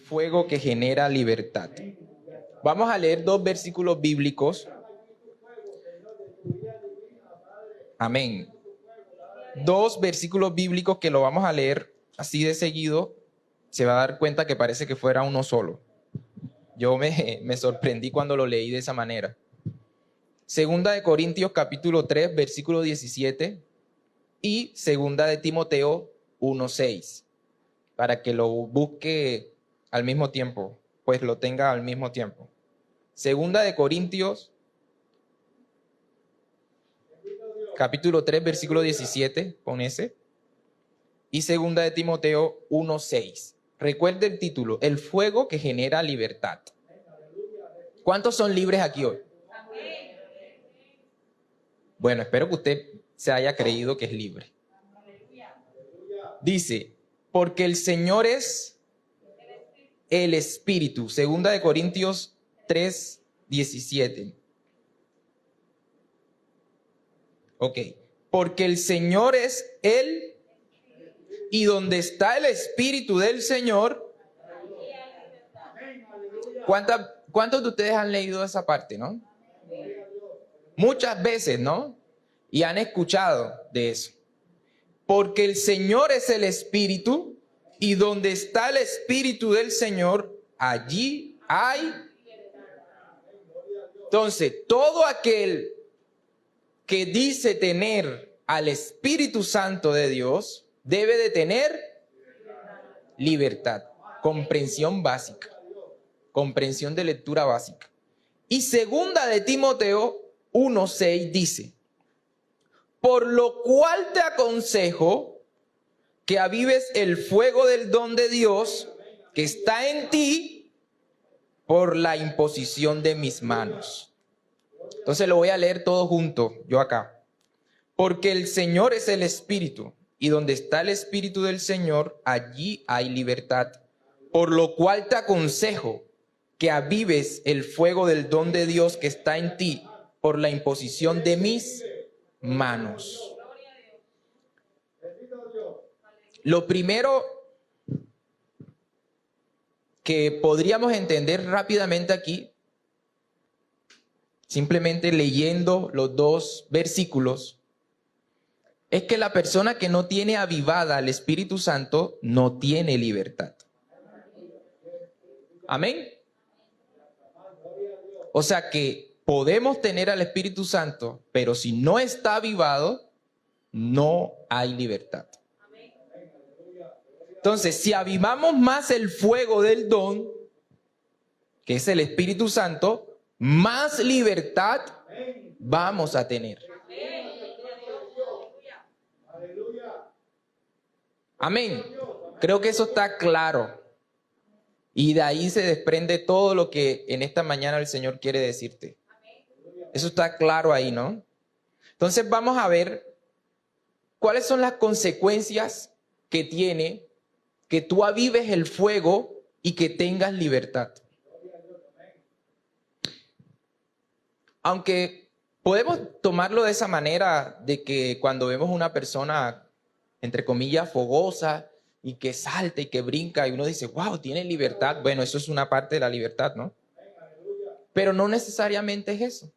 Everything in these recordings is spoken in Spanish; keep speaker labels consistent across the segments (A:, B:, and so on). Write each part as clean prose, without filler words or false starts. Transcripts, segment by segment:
A: fuego que genera libertad. Vamos a leer 2 versículos bíblicos. Amén. 2 versículos bíblicos que lo vamos a leer así de seguido. Se va a dar cuenta que parece que fuera uno solo. Yo me sorprendí cuando lo leí de esa manera. Segunda de Corintios capítulo 3, versículo 17 y segunda de Timoteo 1:6, para que lo busque al mismo tiempo, pues lo tenga al mismo tiempo. Segunda de Corintios capítulo 3, versículo 17, con ese, y segunda de Timoteo 1:6. Recuerde el título, el fuego que genera libertad. ¿Cuántos son libres aquí hoy? Bueno, espero que usted se haya creído que es libre. Dice, porque el Señor es el Espíritu. Segunda de Corintios 3, 17. Ok. Porque el Señor es Él, y donde está el Espíritu del Señor. ¿Cuántos de ustedes han leído esa parte, no? Muchas veces, ¿no? Y han escuchado de eso. Porque el Señor es el Espíritu, y donde está el Espíritu del Señor, allí hay. Entonces, todo aquel que dice tener al Espíritu Santo de Dios, debe de tener libertad, comprensión básica, comprensión de lectura básica. Y segunda de Timoteo 1:6 dice, por lo cual te aconsejo que avives el fuego del don de Dios que está en ti por la imposición de mis manos. Entonces lo voy a leer todo junto, yo acá. Porque el Señor es el Espíritu, y donde está el Espíritu del Señor, allí hay libertad. Por lo cual te aconsejo que avives el fuego del don de Dios que está en ti por la imposición de mis manos. Lo primero que podríamos entender rápidamente aquí, simplemente leyendo los 2 versículos, es que la persona que no tiene avivada al Espíritu Santo no tiene libertad. Amén. O sea que podemos tener al Espíritu Santo, pero si no está avivado, no hay libertad. Entonces, si avivamos más el fuego del don, que es el Espíritu Santo, más libertad vamos a tener. Amén. Creo que eso está claro. Y de ahí se desprende todo lo que en esta mañana el Señor quiere decirte. Eso está claro ahí, ¿no? Entonces vamos a ver cuáles son las consecuencias que tiene que tú avives el fuego y que tengas libertad. Aunque podemos tomarlo de esa manera, de que cuando vemos una persona, entre comillas, fogosa, y que salta y que brinca, y uno dice, wow, tiene libertad. Bueno, eso es una parte de la libertad, ¿no? Pero no necesariamente es eso.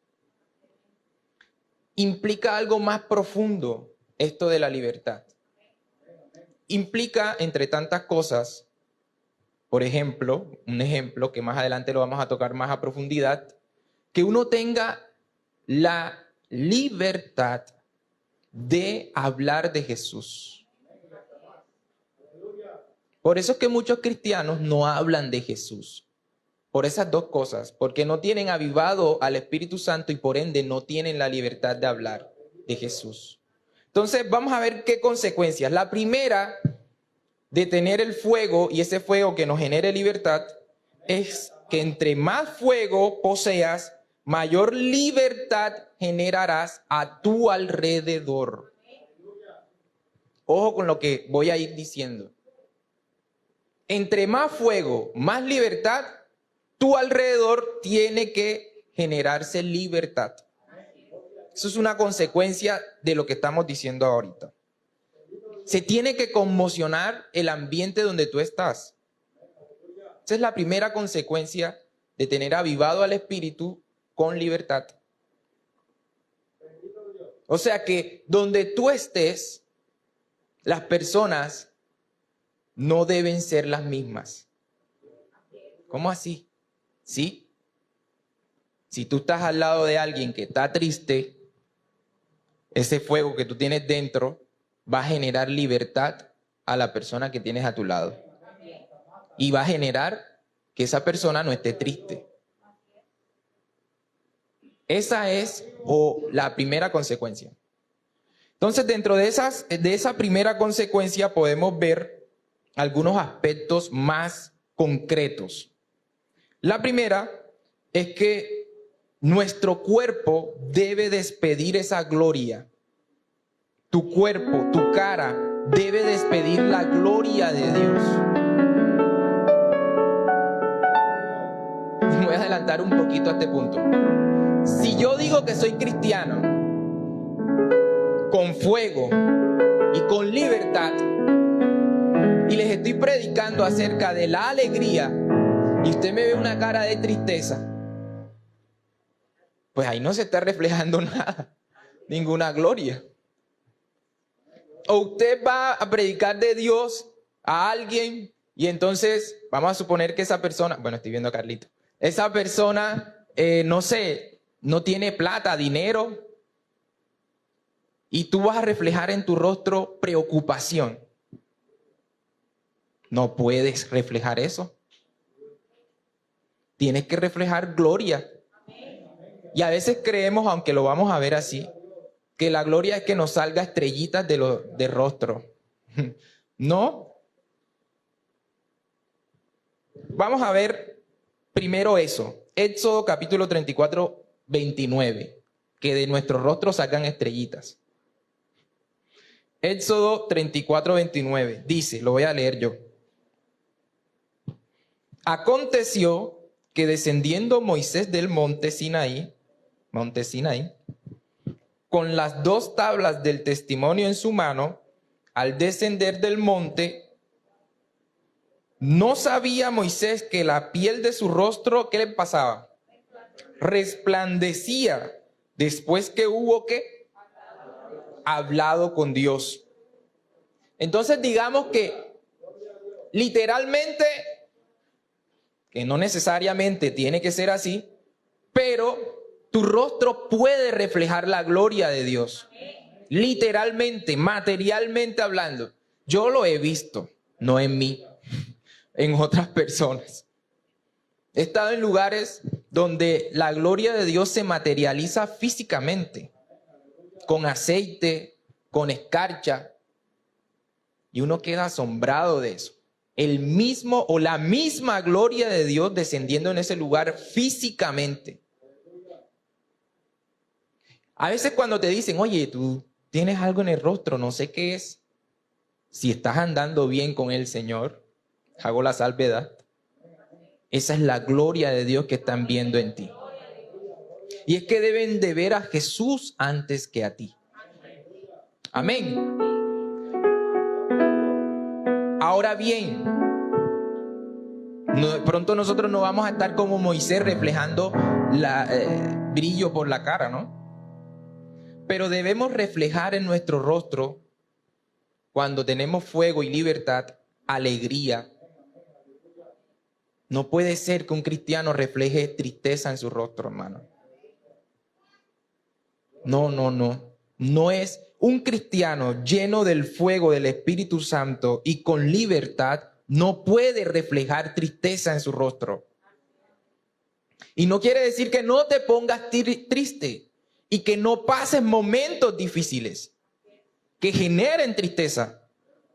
A: Implica algo más profundo esto de la libertad. Implica, entre tantas cosas, por ejemplo, un ejemplo que más adelante lo vamos a tocar más a profundidad, que uno tenga la libertad de hablar de Jesús. Por eso es que muchos cristianos no hablan de Jesús. Por esas 2 cosas, porque no tienen avivado al Espíritu Santo y por ende no tienen la libertad de hablar de Jesús. Entonces vamos a ver qué consecuencias. La primera de tener el fuego y ese fuego que nos genere libertad es que entre más fuego poseas, mayor libertad generarás a tu alrededor. Ojo con lo que voy a ir diciendo. Entre más fuego, más libertad, tu alrededor tiene que generarse libertad. Eso es una consecuencia de lo que estamos diciendo ahorita. Se tiene que conmocionar el ambiente donde tú estás. Esa es la primera consecuencia de tener avivado al Espíritu con libertad. O sea que donde tú estés, las personas no deben ser las mismas. ¿Cómo así? ¿Sí? Si tú estás al lado de alguien que está triste, ese fuego que tú tienes dentro va a generar libertad a la persona que tienes a tu lado. Y va a generar que esa persona no esté triste. Esa es la primera consecuencia. Entonces, dentro de esa primera consecuencia podemos ver algunos aspectos más concretos. La primera es que nuestro cuerpo debe despedir esa gloria. Tu cuerpo, tu cara, debe despedir la gloria de Dios. Me voy a adelantar un poquito a este punto. Si yo digo que soy cristiano, con fuego y con libertad, y les estoy predicando acerca de la alegría, y usted me ve una cara de tristeza, pues ahí no se está reflejando nada, ninguna gloria. O usted va a predicar de Dios a alguien y entonces vamos a suponer que esa persona, bueno, estoy viendo a Carlito, esa persona, no sé, no tiene plata, dinero, y tú vas a reflejar en tu rostro preocupación. No puedes reflejar eso. Tienes que reflejar gloria. Y a veces creemos, aunque lo vamos a ver así, que la gloria es que nos salga estrellitas de rostro. No. Vamos a ver primero eso. Éxodo capítulo 34, 29. Que de nuestros rostros salgan estrellitas. Éxodo 34, 29. Dice, lo voy a leer yo. Aconteció que descendiendo Moisés del monte Sinaí, con las 2 tablas del testimonio en su mano, al descender del monte, no sabía Moisés que la piel de su rostro, ¿qué le pasaba? Resplandecía después que hubo ¿qué? Hablado con Dios. Entonces digamos que literalmente, que no necesariamente tiene que ser así, pero tu rostro puede reflejar la gloria de Dios. Literalmente, materialmente hablando. Yo lo he visto, no en mí, en otras personas. He estado en lugares donde la gloria de Dios se materializa físicamente, con aceite, con escarcha, y uno queda asombrado de eso. El mismo o la misma gloria de Dios descendiendo en ese lugar físicamente. A veces cuando te dicen, oye, tú tienes algo en el rostro, no sé qué es. Si estás andando bien con el Señor, hago la salvedad. Esa es la gloria de Dios que están viendo en ti. Y es que deben de ver a Jesús antes que a ti. Amén. Ahora bien, pronto nosotros no vamos a estar como Moisés reflejando brillo por la cara, ¿no? Pero debemos reflejar en nuestro rostro, cuando tenemos fuego y libertad, alegría. No puede ser que un cristiano refleje tristeza en su rostro, hermano. No. No es un cristiano lleno del fuego del Espíritu Santo y con libertad, no puede reflejar tristeza en su rostro. Y no quiere decir que no te pongas triste y que no pases momentos difíciles que generen tristeza.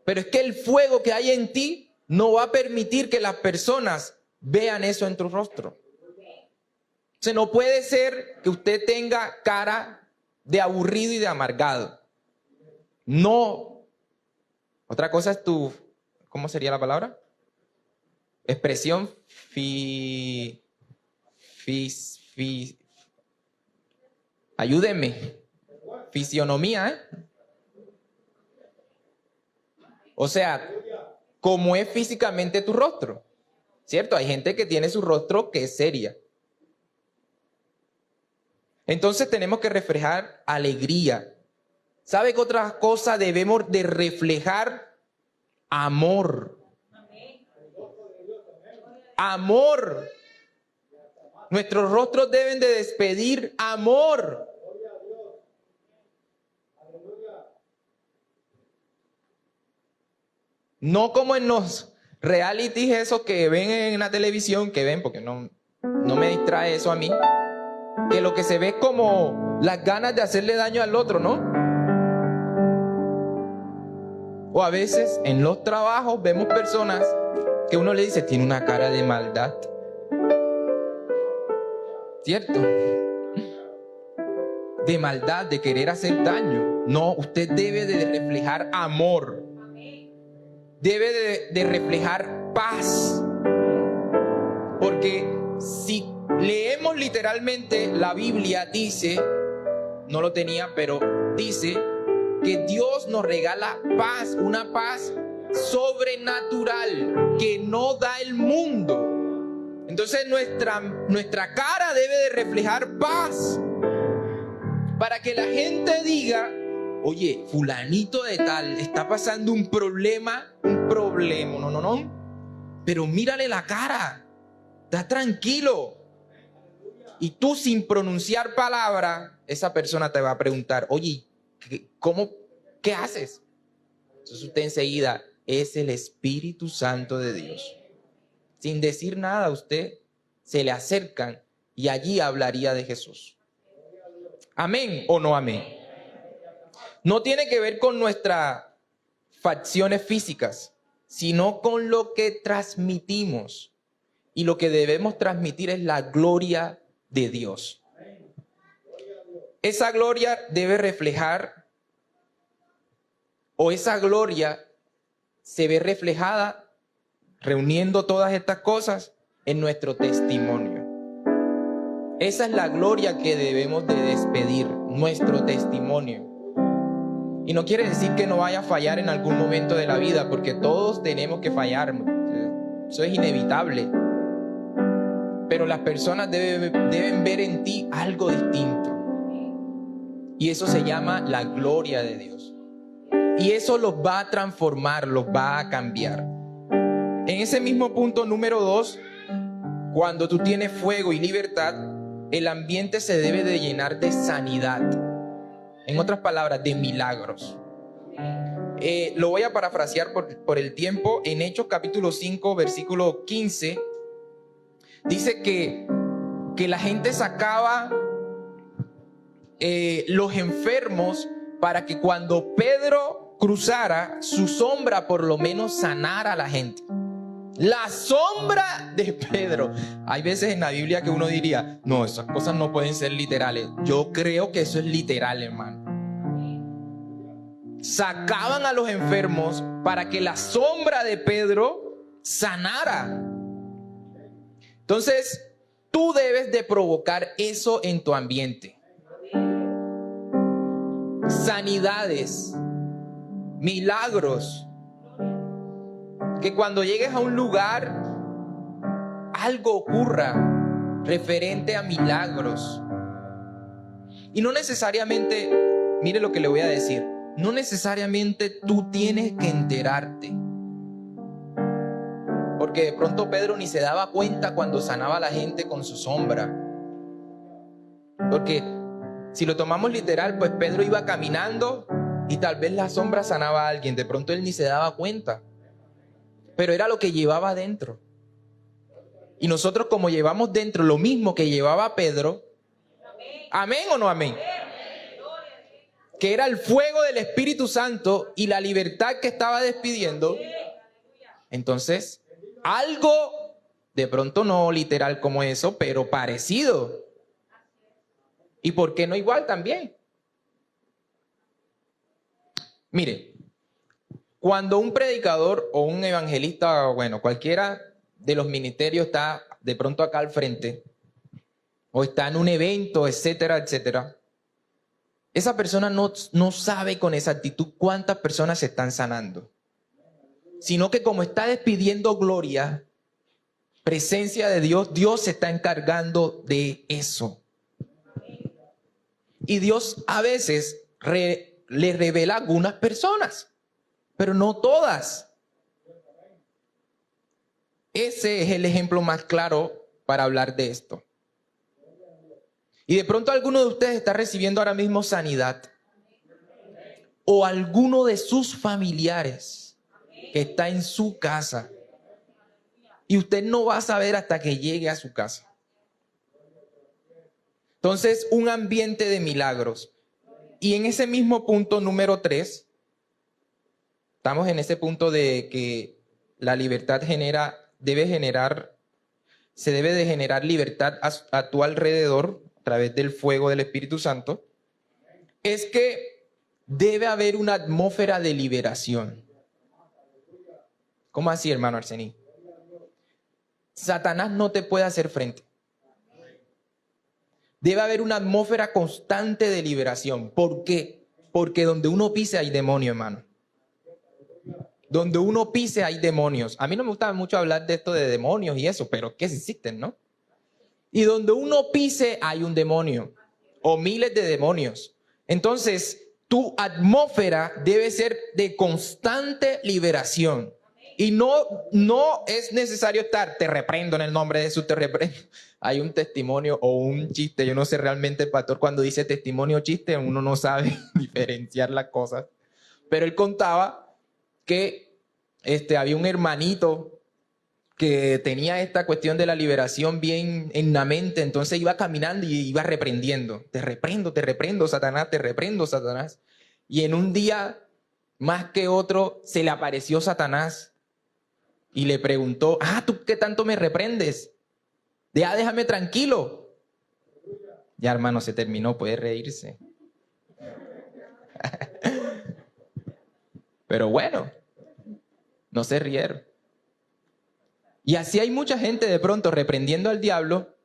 A: Pero es que el fuego que hay en ti no va a permitir que las personas vean eso en tu rostro. O sea, no puede ser que usted tenga cara de aburrido y de amargado. No. Otra cosa es ¿cómo sería la palabra? Expresión ayúdenme. Fisionomía, ¿eh? O sea, ¿cómo es físicamente tu rostro? ¿cierto? Hay gente que tiene su rostro que es seria. Entonces tenemos que reflejar alegría. ¿Sabe qué otra cosa debemos de reflejar? Amor. Amor. Nuestros rostros deben de despedir amor. No como en los realities esos que ven en la televisión, que ven, porque no me distrae eso a mí, que lo que se ve es como las ganas de hacerle daño al otro, ¿no? O a veces en los trabajos vemos personas que uno le dice, tiene una cara de maldad. ¿Cierto? De maldad, de querer hacer daño. No, usted debe de reflejar amor. Debe de reflejar paz. Porque si leemos literalmente la Biblia, dice, no lo tenía, pero dice que Dios nos regala paz, una paz sobrenatural que no da el mundo. Entonces nuestra cara debe de reflejar paz para que la gente diga, oye, fulanito de tal está pasando un problema, no, pero mírale la cara, está tranquilo. Y tú sin pronunciar palabra, esa persona te va a preguntar, oye, ¿qué haces? Entonces usted enseguida, es el Espíritu Santo de Dios. Sin decir nada, usted se le acercan y allí hablaría de Jesús. ¿Amén o no amén? No tiene que ver con nuestras facciones físicas, sino con lo que transmitimos. Y lo que debemos transmitir es la gloria de Dios. Esa gloria debe reflejar, o esa gloria se ve reflejada reuniendo todas estas cosas en nuestro testimonio. Esa es la gloria que debemos de despedir, nuestro testimonio. Y no quiere decir que no vaya a fallar en algún momento de la vida, porque todos tenemos que fallar. Eso es inevitable. Pero las personas deben ver en ti algo distinto. Y eso se llama la gloria de Dios. Y eso los va a transformar, los va a cambiar. En ese mismo punto número 2, cuando tú tienes fuego y libertad, el ambiente se debe de llenar de sanidad. En otras palabras, de milagros. Lo voy a parafrasear por el tiempo. En Hechos capítulo 5, versículo 15, dice que la gente sacaba los enfermos para que cuando Pedro cruzara, su sombra por lo menos sanara a la gente. La sombra de Pedro. Hay veces en la Biblia que uno diría, no, esas cosas no pueden ser literales. Yo creo que eso es literal, hermano. Sacaban a los enfermos para que la sombra de Pedro sanara. Entonces, tú debes de provocar eso en tu ambiente. Sanidades, milagros. Que cuando llegues a un lugar, algo ocurra referente a milagros. Y no necesariamente, mire lo que le voy a decir, no necesariamente tú tienes que enterarte. Porque de pronto Pedro ni se daba cuenta cuando sanaba a la gente con su sombra. Porque si lo tomamos literal, pues Pedro iba caminando y tal vez la sombra sanaba a alguien. De pronto él ni se daba cuenta. Pero era lo que llevaba dentro. Y nosotros, como llevamos dentro lo mismo que llevaba Pedro, ¿amén o no amén? Que era el fuego del Espíritu Santo y la libertad que estaba despidiendo. Entonces, algo, de pronto no literal como eso, pero parecido. ¿Y por qué no igual también? Mire, cuando un predicador o un evangelista, bueno, cualquiera de los ministerios está de pronto acá al frente, o está en un evento, etcétera, etcétera, esa persona no sabe con exactitud cuántas personas se están sanando, sino que como está despidiendo gloria, presencia de Dios, Dios se está encargando de eso. Y Dios a veces le revela a algunas personas, pero no todas. Ese es el ejemplo más claro para hablar de esto. Y de pronto alguno de ustedes está recibiendo ahora mismo sanidad. O alguno de sus familiares que está en su casa. Y usted no va a saber hasta que llegue a su casa. Entonces, un ambiente de milagros. Y en ese mismo punto número 3, estamos en ese punto de que la libertad se debe de generar libertad a tu alrededor a través del fuego del Espíritu Santo. Es que debe haber una atmósfera de liberación. ¿Cómo así, hermano Arsení? Satanás no te puede hacer frente. Debe haber una atmósfera constante de liberación. ¿Por qué? Porque donde uno pise hay demonio, hermano. Donde uno pise hay demonios. A mí no me gusta mucho hablar de esto de demonios y eso, pero que existen, ¿no? Y donde uno pise hay un demonio o miles de demonios. Entonces, tu atmósfera debe ser de constante liberación. Y no es necesario estar, te reprendo en el nombre de Jesús, te reprendo. Hay un testimonio o un chiste, yo no sé realmente el pastor cuando dice testimonio o chiste, uno no sabe diferenciar las cosas. Pero él contaba que había un hermanito que tenía esta cuestión de la liberación bien en la mente, entonces iba caminando y iba reprendiendo. Te reprendo, Satanás, te reprendo, Satanás. Y en un día, más que otro, se le apareció Satanás y le preguntó, ¿tú qué tanto me reprendes? Ya déjame tranquilo. Ya, hermano, se terminó, puede reírse. Pero bueno, no se rieron. Y así hay mucha gente de pronto reprendiendo al diablo,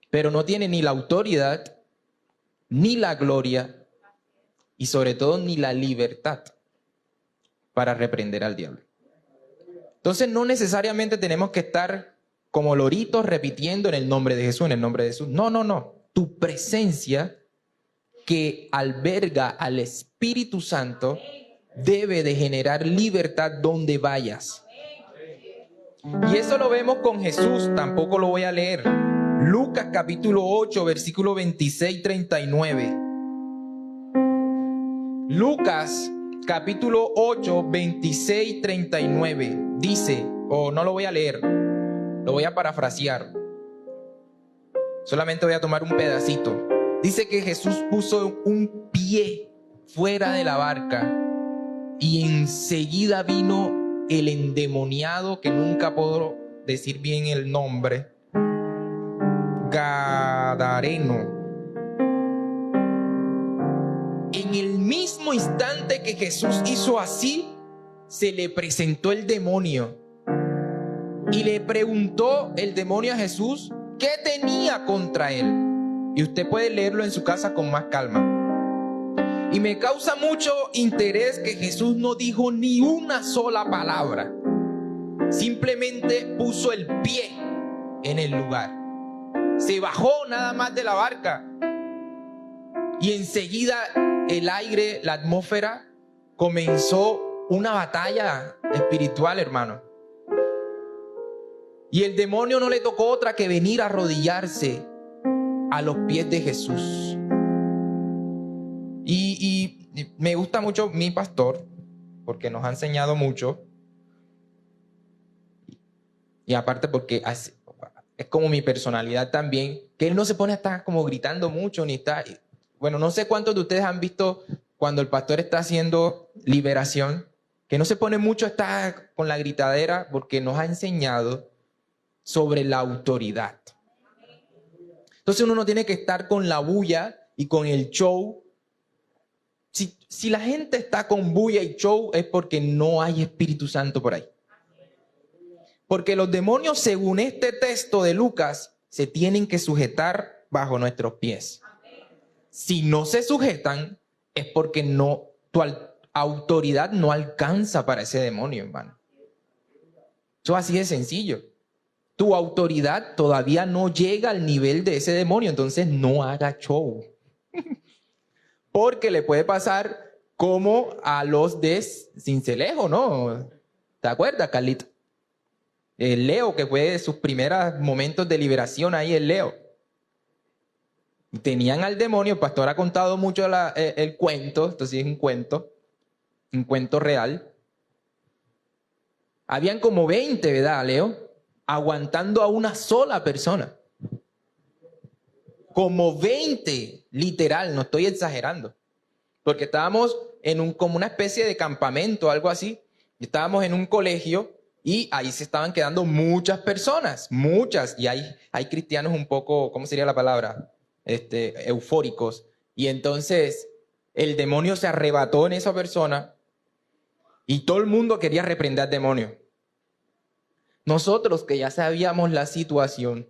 A: pero no tiene ni la autoridad, ni la gloria, y sobre todo ni la libertad para reprender al diablo. Entonces no necesariamente tenemos que estar como loritos repitiendo en el nombre de Jesús, en el nombre de Jesús. No. Tu presencia que alberga al Espíritu Santo debe de generar libertad donde vayas. Y eso lo vemos con Jesús, tampoco lo voy a leer. Lucas capítulo 8, versículo 26, 39. Lucas capítulo 8, 26, 39. Dice, no lo voy a leer, lo voy a parafrasear. Solamente voy a tomar un pedacito. Dice que Jesús puso un pie fuera de la barca y enseguida vino el endemoniado, que nunca puedo decir bien el nombre, Gadareno. En el mismo instante que Jesús hizo así, se le presentó el demonio y le preguntó el demonio a Jesús qué tenía contra él. Y usted puede leerlo en su casa con más calma. Y me causa mucho interés que Jesús no dijo ni una sola palabra. Simplemente puso el pie en el lugar. Se bajó nada más de la barca. Y enseguida el aire, la atmósfera, comenzó una batalla espiritual, hermano. Y el demonio no le tocó otra que venir a arrodillarse a los pies de Jesús. Y me gusta mucho mi pastor, porque nos ha enseñado mucho. Y aparte porque es como mi personalidad también, que él no se pone a estar como gritando mucho, ni está... Bueno, no sé cuántos de ustedes han visto cuando el pastor está haciendo liberación, que no se pone mucho a estar con la gritadera, porque nos ha enseñado sobre la autoridad. Entonces uno no tiene que estar con la bulla y con el show. Si la gente está con bulla y show es porque no hay Espíritu Santo por ahí. Porque los demonios, según este texto de Lucas, se tienen que sujetar bajo nuestros pies. Si no se sujetan, es porque tu autoridad no alcanza para ese demonio, hermano. Eso así de sencillo. tu autoridad todavía no llega al nivel de ese demonio, entonces no haga show. Porque le puede pasar como a los de Sincelejo, ¿no? ¿Te acuerdas, Carlito? El Leo, que fue de sus primeros momentos de liberación ahí, el Leo. Tenían al demonio, el pastor ha contado mucho el cuento, esto sí es un cuento real. Habían como 20, ¿verdad, Leo? Aguantando a una sola persona. Como 20, literal, no estoy exagerando. Porque estábamos en como una especie de campamento, algo así. Estábamos en un colegio y ahí se estaban quedando muchas personas, muchas. Y hay cristianos un poco, ¿cómo sería la palabra? Eufóricos. Y entonces el demonio se arrebató en esa persona y todo el mundo quería reprender al demonio. Nosotros que ya sabíamos la situación,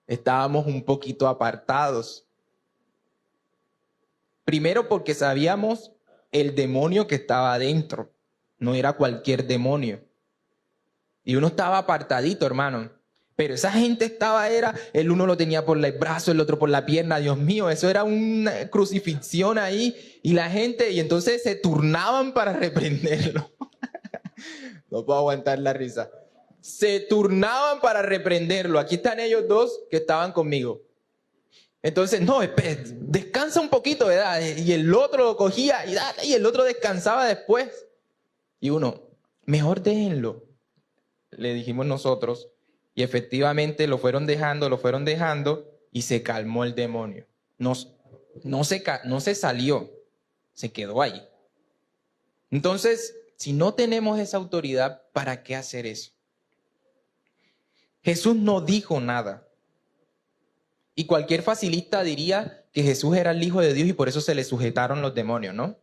A: estábamos un poquito apartados. Primero porque sabíamos el demonio que estaba adentro, no era cualquier demonio. Y uno estaba apartadito, hermano. Pero esa gente el uno lo tenía por el brazo, el otro por la pierna, Dios mío, eso era una crucifixión ahí. Y entonces se turnaban para reprenderlo. No puedo aguantar la risa. Se turnaban para reprenderlo. Aquí están ellos dos que estaban conmigo. Entonces, no, descansa un poquito, ¿verdad? Y el otro lo cogía y el otro descansaba después. Y uno, mejor déjenlo, le dijimos nosotros. Y efectivamente lo fueron dejando y se calmó el demonio. No se salió, se quedó ahí. Entonces, si no tenemos esa autoridad, ¿para qué hacer eso? Jesús no dijo nada. Y cualquier facilista diría que Jesús era el Hijo de Dios y por eso se le sujetaron los demonios, ¿no?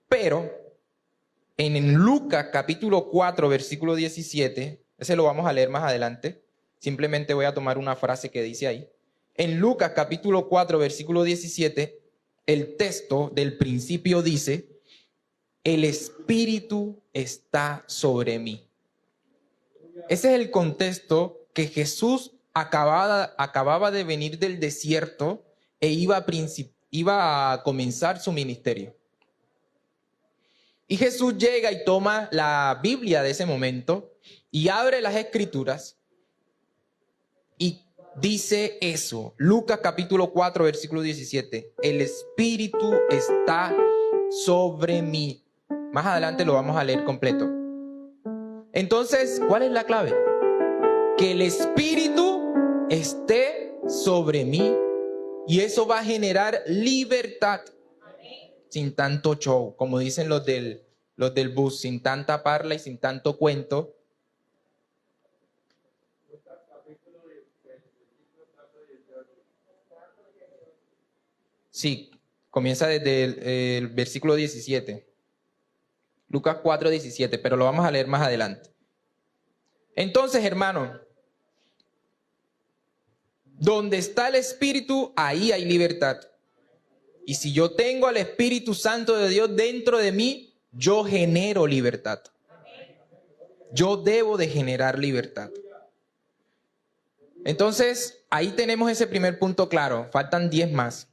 A: Pero en Lucas capítulo 4, versículo 17, ese lo vamos a leer más adelante. Simplemente voy a tomar una frase que dice ahí. En Lucas capítulo 4, versículo 17, el texto del principio dice, el Espíritu está sobre mí. Ese es el contexto que Jesús acababa de venir del desierto e iba a comenzar su ministerio. Y Jesús llega y toma la Biblia de ese momento y abre las Escrituras y dice eso. Lucas capítulo 4, versículo 17. El Espíritu está sobre mí. Más adelante lo vamos a leer completo. Entonces, ¿cuál es la clave? Que el Espíritu esté sobre mí y eso va a generar libertad. Sin tanto show, como dicen los del bus, sin tanta parla y sin tanto cuento. Sí, comienza desde el versículo 17. Lucas 4, 17, pero lo vamos a leer más adelante. Entonces, hermano, donde está el Espíritu, ahí hay libertad. Y si yo tengo al Espíritu Santo de Dios dentro de mí, yo genero libertad. Yo debo de generar libertad. Entonces, ahí tenemos ese primer punto claro. Faltan 10 más.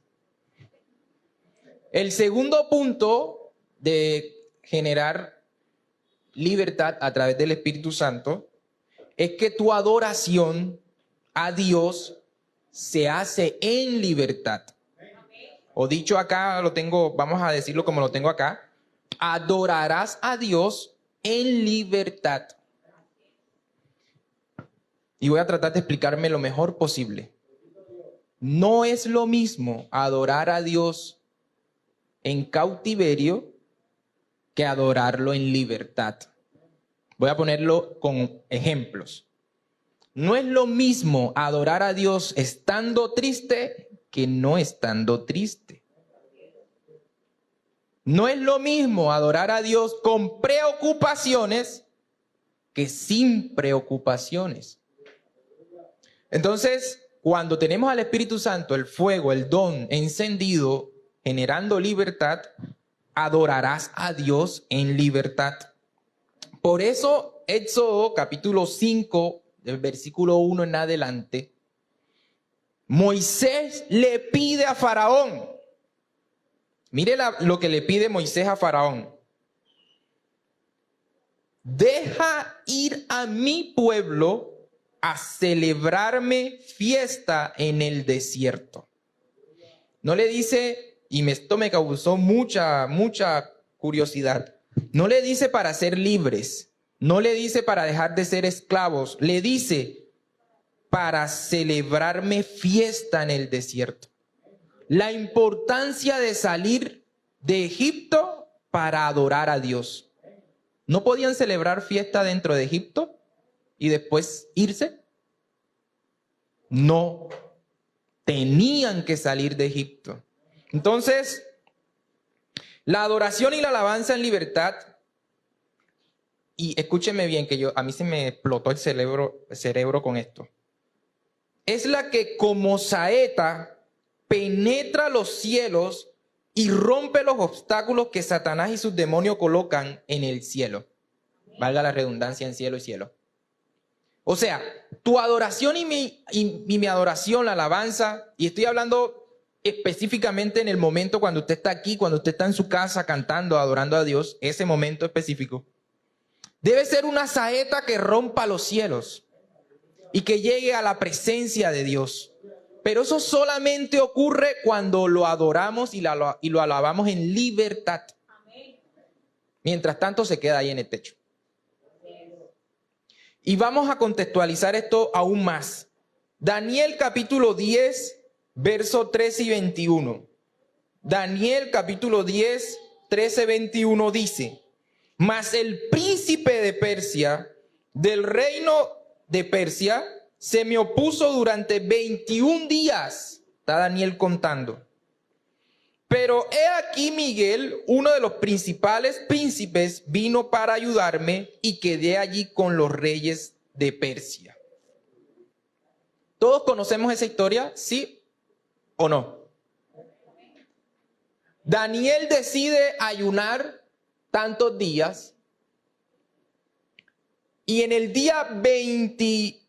A: El segundo punto de generar libertad a través del Espíritu Santo es que tu adoración a Dios se hace en libertad. O dicho acá, vamos a decirlo como lo tengo acá, adorarás a Dios en libertad. Y voy a tratar de explicarme lo mejor posible. No es lo mismo adorar a Dios en cautiverio que adorarlo en libertad. Voy a ponerlo con ejemplos. No es lo mismo adorar a Dios estando triste que no estando triste. No es lo mismo adorar a Dios con preocupaciones que sin preocupaciones. Entonces, cuando tenemos al Espíritu Santo, el fuego, el don encendido, generando libertad, adorarás a Dios en libertad. Por eso Éxodo capítulo 5, del versículo 1 en adelante, Moisés le pide a Faraón. Mire lo que le pide Moisés a Faraón. Deja ir a mi pueblo a celebrarme fiesta en el desierto. No le dice, y esto me causó mucha curiosidad, no le dice para ser libres, no le dice para dejar de ser esclavos, le dice para celebrarme fiesta en el desierto. La importancia de salir de Egipto para adorar a Dios. ¿No podían celebrar fiesta dentro de Egipto y después irse? No, tenían que salir de Egipto. Entonces, la adoración y la alabanza en libertad, y escúcheme bien que a mí se me explotó el cerebro con esto, es la que como saeta penetra los cielos y rompe los obstáculos que Satanás y sus demonios colocan en el cielo. Valga la redundancia en cielo y cielo. O sea, tu adoración y mi adoración, la alabanza, y estoy hablando específicamente en el momento cuando usted está aquí, cuando usted está en su casa cantando, adorando a Dios, ese momento específico, debe ser una saeta que rompa los cielos y que llegue a la presencia de Dios. Pero eso solamente ocurre cuando lo adoramos y lo alabamos en libertad. Mientras tanto se queda ahí en el techo. Y vamos a contextualizar esto aún más. Daniel capítulo 10, verso 13 y 21. Daniel capítulo 10, 13, 21 dice: mas el príncipe de Persia, del reino de Persia, se me opuso durante 21 días. Está Daniel contando. Pero he aquí Miguel, uno de los principales príncipes, vino para ayudarme y quedé allí con los reyes de Persia. ¿Todos conocemos esa historia? ¿Sí o no? Daniel decide ayunar tantos días y en el día 21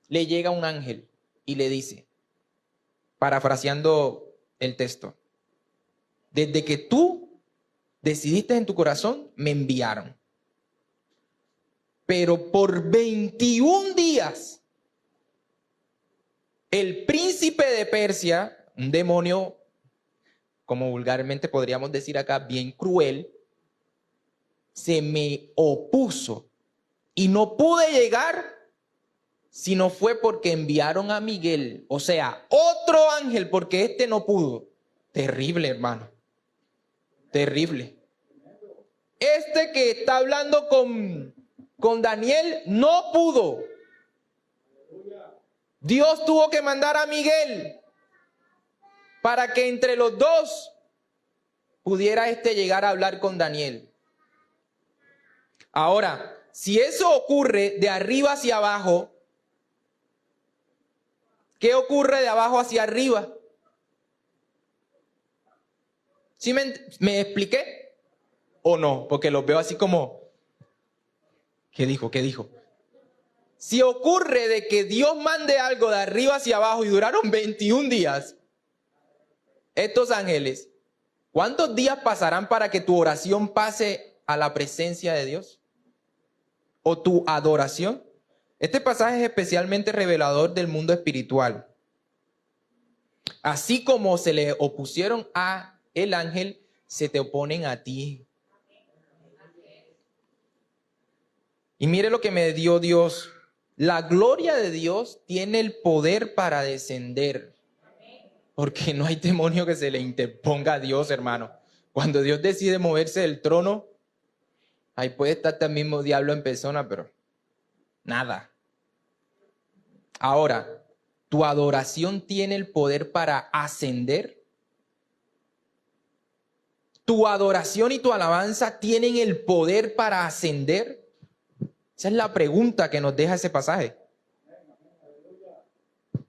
A: le llega un ángel y le dice, parafraseando el texto, desde que tú decidiste en tu corazón, me enviaron. Pero por 21 días, el príncipe de Persia, un demonio, como vulgarmente podríamos decir acá, bien cruel, se me opuso y no pude llegar si no fue porque enviaron a Miguel, o sea, otro ángel, porque este no pudo. Terrible, hermano. Terrible. Este que está hablando con Daniel no pudo. Dios tuvo que mandar a Miguel para que entre los dos pudiera llegar a hablar con Daniel. Ahora, si eso ocurre de arriba hacia abajo, ¿qué ocurre de abajo hacia arriba? ¿Sí me expliqué? ¿O no? Porque los veo así como, ¿qué dijo? ¿Qué dijo? Si ocurre de que Dios mande algo de arriba hacia abajo y duraron 21 días, estos ángeles, ¿cuántos días pasarán para que tu oración pase a la presencia de Dios? ¿O tu adoración? Este pasaje es especialmente revelador del mundo espiritual. Así como se le opusieron a el ángel, se te oponen a ti. Y mire lo que me dio Dios. La gloria de Dios tiene el poder para descender. Porque no hay demonio que se le interponga a Dios, hermano. Cuando Dios decide moverse del trono, ahí puede estar el mismo diablo en persona, pero nada. Ahora, ¿tu adoración tiene el poder para ascender? ¿Tu adoración y tu alabanza tienen el poder para ascender? Esa es la pregunta que nos deja ese pasaje.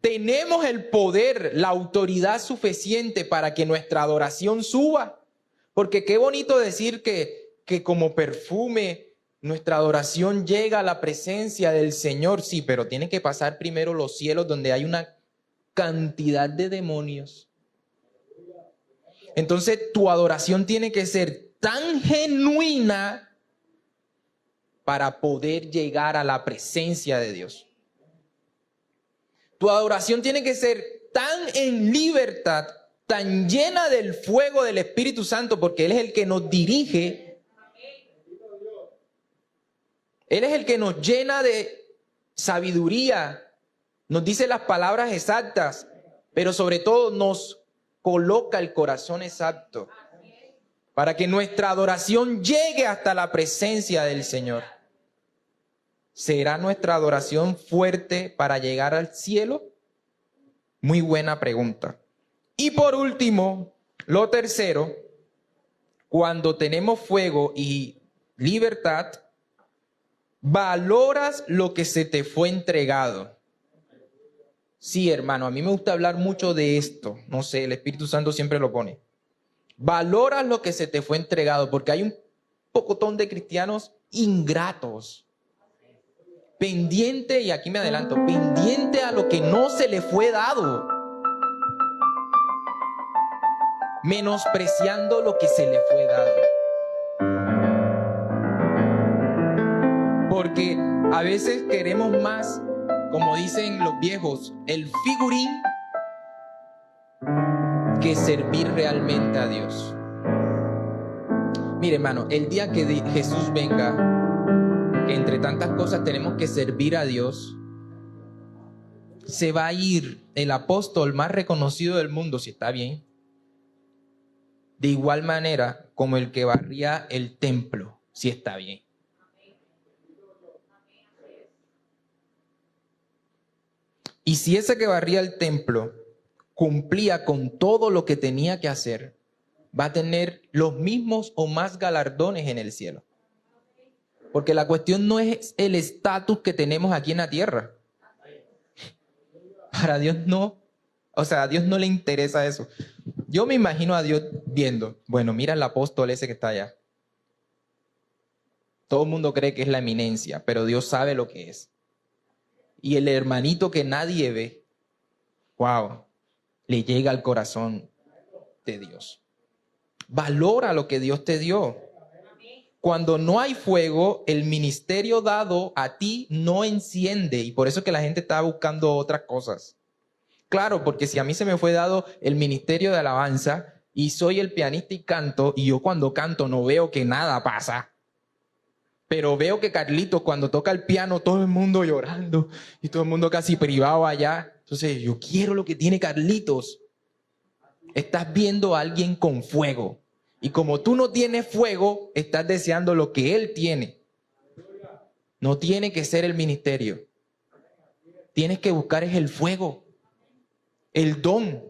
A: ¿Tenemos el poder, la autoridad suficiente para que nuestra adoración suba? Porque qué bonito decir que como perfume nuestra adoración llega a la presencia del Señor. Sí, pero tiene que pasar primero los cielos donde hay una cantidad de demonios. Entonces tu adoración tiene que ser tan genuina para poder llegar a la presencia de Dios. Tu adoración tiene que ser tan en libertad, tan llena del fuego del Espíritu Santo, porque Él es el que nos dirige. Él es el que nos llena de sabiduría, nos dice las palabras exactas, pero sobre todo nos coloca el corazón exacto para que nuestra adoración llegue hasta la presencia del Señor. ¿Será nuestra adoración fuerte para llegar al cielo? Muy buena pregunta. Y por último, lo tercero, cuando tenemos fuego y libertad, valoras lo que se te fue entregado. Sí, hermano, a mí me gusta hablar mucho de esto. No sé, el Espíritu Santo siempre lo pone. Valoras lo que se te fue entregado, porque hay un pocotón de cristianos ingratos. Pendiente, y aquí me adelanto, pendiente a lo que no se le fue dado. Menospreciando lo que se le fue dado. Porque a veces queremos más, como dicen los viejos, el figurín que servir realmente a Dios. Mire, hermano, el día que Jesús venga, que entre tantas cosas tenemos que servir a Dios, se va a ir el apóstol más reconocido del mundo, si está bien, de igual manera como el que barría el templo, si está bien. Y si ese que barría el templo cumplía con todo lo que tenía que hacer, va a tener los mismos o más galardones en el cielo. Porque la cuestión no es el estatus que tenemos aquí en la tierra. Para Dios no, o sea, a Dios no le interesa eso. Yo me imagino a Dios viendo, bueno, mira el apóstol ese que está allá. Todo el mundo cree que es la eminencia, pero Dios sabe lo que es. Y el hermanito que nadie ve, wow, le llega al corazón de Dios. Valora lo que Dios te dio. Cuando no hay fuego, el ministerio dado a ti no enciende. Y por eso es que la gente está buscando otras cosas. Claro, porque si a mí se me fue dado el ministerio de alabanza y soy el pianista y canto, y yo cuando canto no veo que nada pasa. Pero veo que Carlitos cuando toca el piano, todo el mundo llorando y todo el mundo casi privado allá. Entonces yo quiero lo que tiene Carlitos. Estás viendo a alguien con fuego. Y como tú no tienes fuego, estás deseando lo que él tiene. No tiene que ser el ministerio. Tienes que buscar es el fuego, el don,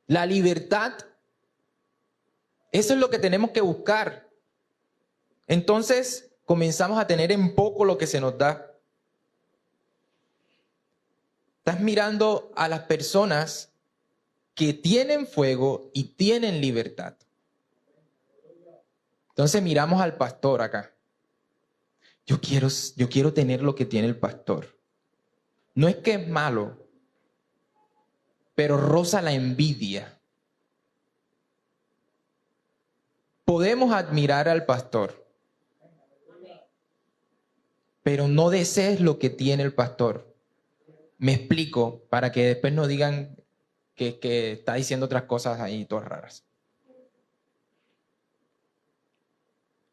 A: la libertad. Eso es lo que tenemos que buscar. Entonces comenzamos a tener en poco lo que se nos da. Estás mirando a las personas que tienen fuego y tienen libertad. Entonces miramos al pastor acá. Yo quiero tener lo que tiene el pastor. No es que es malo, pero roza la envidia. Podemos admirar al pastor, pero no desees lo que tiene el pastor. Me explico para que después no digan que está diciendo otras cosas ahí todas raras.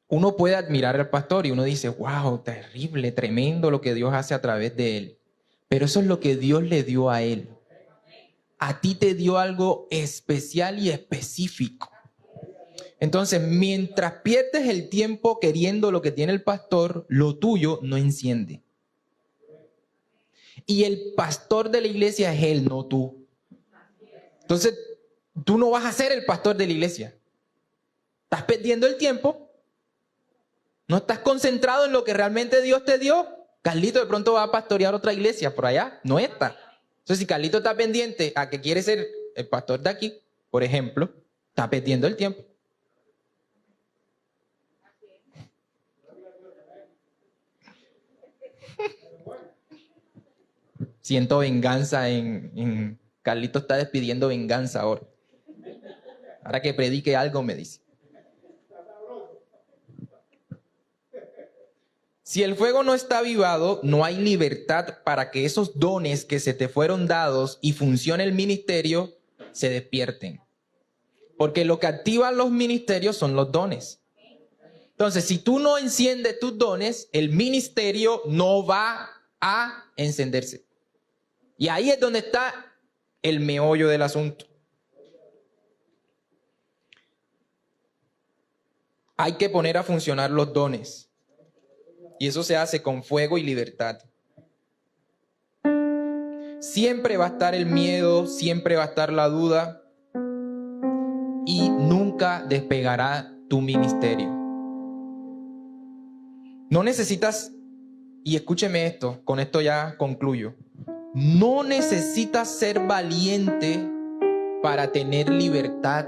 A: Uno puede admirar al pastor y uno dice, wow, terrible, tremendo lo que Dios hace a través de él. Pero eso es lo que Dios le dio a él. A ti te dio algo especial y específico. Entonces, mientras pierdes el tiempo queriendo lo que tiene el pastor, lo tuyo no enciende. Y el pastor de la iglesia es él, no tú. Entonces, tú no vas a ser el pastor de la iglesia. Estás perdiendo el tiempo. No estás concentrado en lo que realmente Dios te dio. Carlito de pronto va a pastorear otra iglesia por allá, no esta. Entonces, si Carlito está pendiente a que quiere ser el pastor de aquí, por ejemplo, Está perdiendo el tiempo. Siento venganza en Carlito está despidiendo venganza ahora. Ahora que predique algo me dice. Si el fuego no está avivado, no hay libertad para que esos dones que se te fueron dados y funcione el ministerio se despierten. Porque lo que activan los ministerios son los dones. Entonces, si tú no enciendes tus dones, el ministerio no va a encenderse. Y ahí es donde está el meollo del asunto. Hay que poner a funcionar los dones. Y eso se hace con fuego y libertad. Siempre va a estar el miedo, siempre va a estar la duda. Y nunca despegará tu ministerio. No necesitas, y escúcheme esto, con esto ya concluyo. No necesitas ser valiente para tener libertad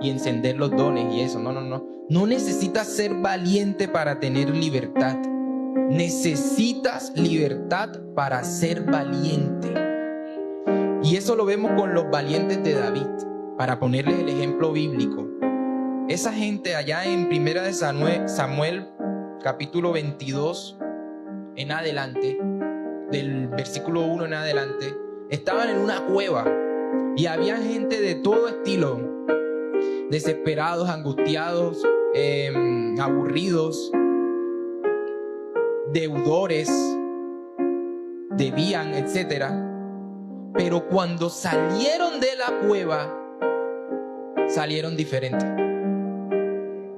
A: y encender los dones y eso. No. No necesitas ser valiente para tener libertad. Necesitas libertad para ser valiente. Y eso lo vemos con los valientes de David, para ponerles el ejemplo bíblico. Esa gente allá en 1 de Samuel, capítulo 22 en adelante, del versículo 1 en adelante, estaban en una cueva y había gente de todo estilo, desesperados, angustiados, aburridos, deudores, debían, etc. Pero cuando salieron de la cueva, salieron diferentes.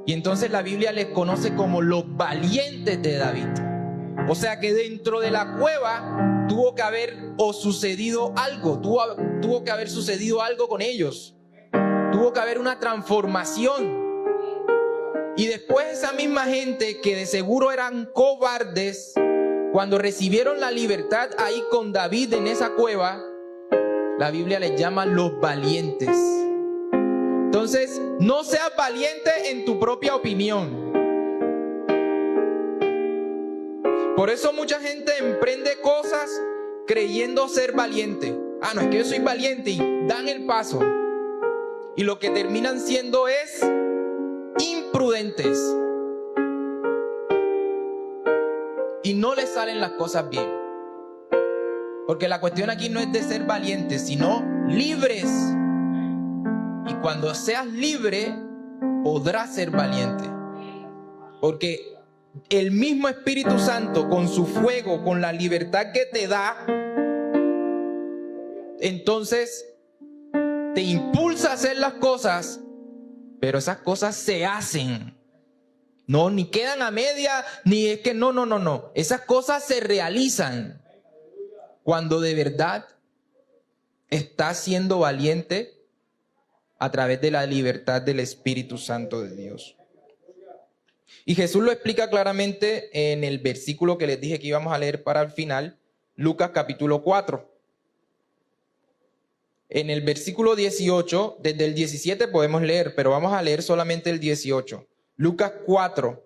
A: Y entonces la Biblia les conoce como los valientes de David. O sea que dentro de la cueva tuvo que haber sucedido algo, tuvo que haber sucedido algo con ellos. Tuvo que haber una transformación. Y después esa misma gente que de seguro eran cobardes, cuando recibieron la libertad ahí con David en esa cueva, la Biblia les llama los valientes. Entonces, no seas valiente en tu propia opinión. Por eso mucha gente emprende cosas creyendo ser valiente. No, es que yo soy valiente, y dan el paso. Y lo que terminan siendo es imprudentes. Y no les salen las cosas bien. Porque la cuestión aquí no es de ser valientes, sino libres. Y cuando seas libre, podrás ser valiente. Porque el mismo Espíritu Santo, con su fuego, con la libertad que te da, entonces te impulsa a hacer las cosas, pero esas cosas se hacen. No, ni quedan a media, ni es que no. Esas cosas se realizan cuando de verdad estás siendo valiente a través de la libertad del Espíritu Santo de Dios. Y Jesús lo explica claramente en el versículo que les dije que íbamos a leer para el final, Lucas capítulo 4. En el versículo 18, desde el 17 podemos leer, pero vamos a leer solamente el 18. Lucas 4,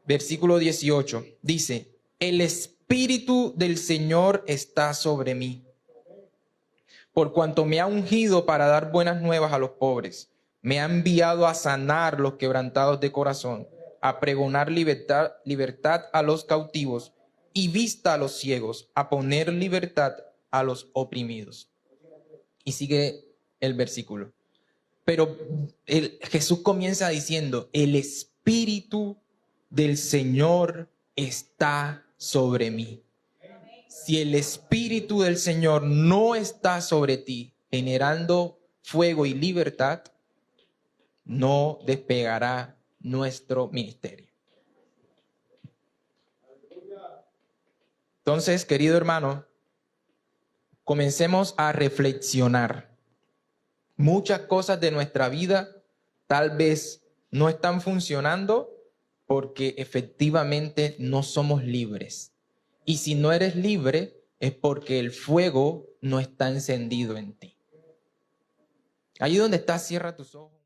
A: versículo 18, dice: el Espíritu del Señor está sobre mí, por cuanto me ha ungido para dar buenas nuevas a los pobres. Me ha enviado a sanar los quebrantados de corazón, a pregonar libertad a los cautivos y vista a los ciegos, a poner libertad a los oprimidos. Y sigue el versículo. Pero Jesús comienza diciendo: el Espíritu del Señor está sobre mí. Si el Espíritu del Señor no está sobre ti, generando fuego y libertad, no despegará nuestro ministerio. Entonces, querido hermano, comencemos a reflexionar. Muchas cosas de nuestra vida tal vez no están funcionando porque efectivamente no somos libres. Y si no eres libre, es porque el fuego no está encendido en ti. Allí donde estás, cierra tus ojos.